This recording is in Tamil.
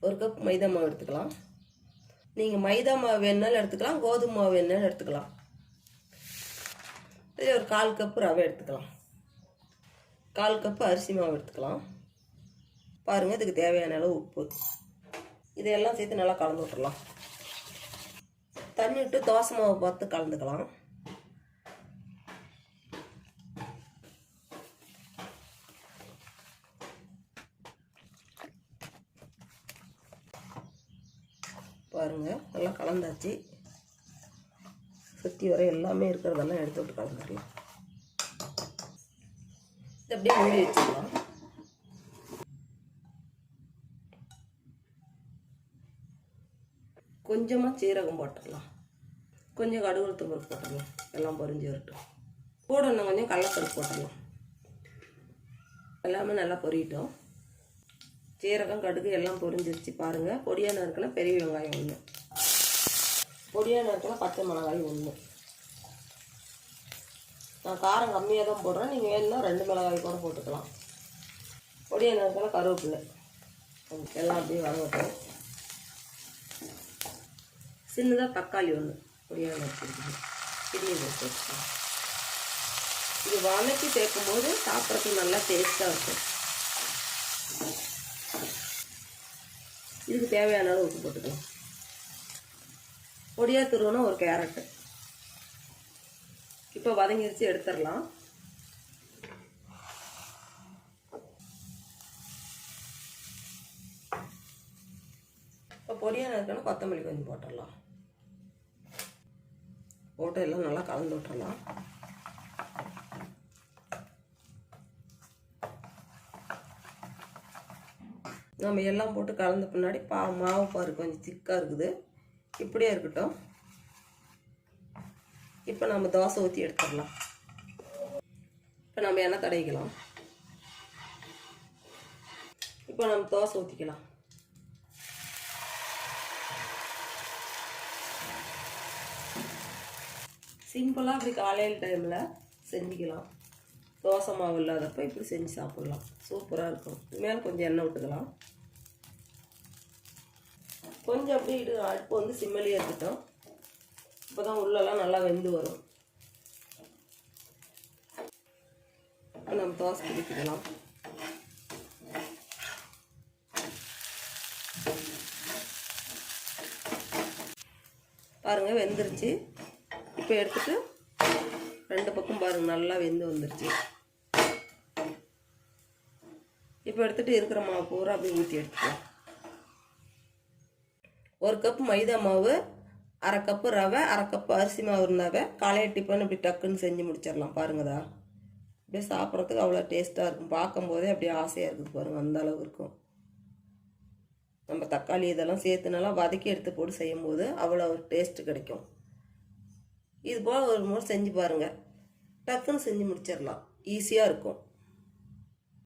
1 கப் மைதா மாவு எடுத்துக்கலாம். நீங்கள் மைதா மாவு வேணுனாலும் எடுத்துக்கலாம், கோதுமை மாவு வேணுனாலும் எடுத்துக்கலாம். இதில் ஒரு 1/4 கப்பு ரவை எடுத்துக்கலாம். 1/4 கப்பு அரிசி மாவு எடுத்துக்கலாம். பாருங்கள், இதுக்கு தேவையான அளவு உப்பு. இதையெல்லாம் சேர்த்து நல்லா கலந்து விட்டுறலாம். தண்ணி விட்டு தோசை மாவு பார்த்து கலந்துக்கலாம். பாருங்கள், நல்லா கலந்தாச்சு. சுற்றி வர எல்லாமே இருக்கிறதெல்லாம் எடுத்து விட்டு கலந்துடலாம். இது அப்படியே மூடி வச்சுக்கலாம். கொஞ்சமாக சீரகம் போட்டுடலாம். கொஞ்சம் கடுகு உளுத்தம் பருப்பு போட்டுடலாம். எல்லாம் பொரிஞ்சு வரட்டும். கூட இன்னும் கொஞ்சம் கடலைப்பருப்பு போட்டுடலாம். எல்லாமே நல்லா பொரியட்டும். சீரகம் கடுகு எல்லாம் பொரிஞ்சிருச்சு. பாருங்கள், பொடியாக நறுக்கினா பெரிய வெங்காயம் 1, பொடியாக நறுக்கினா பச்சை மிளகாய் 1. நான் காரம் கம்மியாக தான் போடுறேன், நீங்கள் வேணும்னா 2 மிளகாய் கூட போட்டுக்கலாம். பொடியாக நறுக்கினா கருவேப்பிலை எல்லாம் அப்படியே வதங்கட்டும். சின்னதாக தக்காளி 1 பொடியாக நறுக்கிருக்குது. பெரிய வச்சுக்கலாம். இது வதக்கி சேர்க்கும்போது சாப்பிட்றதுக்கு நல்லா டேஸ்ட்டாக இருக்கும். இதுக்கு தேவையான அளவு உப்பு போட்டுக்கலாம். பொடியாக துருவனா ஒரு கேரட்டு. இப்போ வதங்கிருச்சு, எடுத்துடலாம். இப்போ பொடியாக இருக்கணும், கொத்தமல்லி கொஞ்சம் போட்டுடலாம். போட்டு எல்லாம் நல்லா கலந்து விட்டுறலாம். நம்ம எல்லாம் போட்டு கலந்த பின்னாடி மாவு பாரு கொஞ்சம் திக்காக இருக்குது. இப்படியே இருக்கட்டும். இப்போ நம்ம தோசை ஊற்றி எடுத்துடலாம். இப்போ நம்ம எண்ணெய் தடவிக்கலாம். இப்போ நம்ம தோசை ஊற்றிக்கலாம். சிம்பிளாக அப்படி காலையில் டைமில் செஞ்சுக்கலாம். தோசை மாவு இல்லாதப்போ இப்படி செஞ்சு சாப்பிட்லாம். சூப்பராக இருக்கும். மேலே கொஞ்சம் எண்ணெய் விட்டுக்கலாம். கொஞ்சம் அப்படியே அடுப்பு வந்து சிம்மிலேயே இருக்கட்டும். இப்போ தான் உள்ளெல்லாம் நல்லா வெந்து வரும். இப்போ நம்ம தோசை பிடிக்கலாம். பாருங்கள், வெந்துருச்சு. இப்போ எடுத்துட்டு 2 பக்கம் பாருங்கள் நல்லா வெந்து வந்துருச்சு. இப்போ எடுத்துகிட்டு இருக்கிற மாவு பூரா அப்படியே ஊற்றி எடுத்துக்கலாம். 1 கப் மைதா மாவு, 1/2 கப்பு ரவை, 1/2 கப்பு அரிசி மாவு இருந்தாவே காலையில் டிஃபன் இப்படி டக்குன்னு செஞ்சு முடிச்சிடலாம். பாருங்கதா, அப்படியே சாப்பிட்றதுக்கு அவ்வளோ டேஸ்ட்டாக இருக்கும். பார்க்கும்போதே அப்படியே ஆசையாக இருக்குது. பாருங்கள், அந்த அளவுக்கு இருக்கும். நம்ம தக்காளி இதெல்லாம் சேர்த்து நல்லா வதக்கி எடுத்து போட்டு செய்யும்போது அவ்வளோ ஒரு டேஸ்ட்டு கிடைக்கும். இது போல் ஒரு முறை செஞ்சு பாருங்கள். டக்குன்னு செஞ்சு முடிச்சிடலாம். ஈஸியாக இருக்கும்.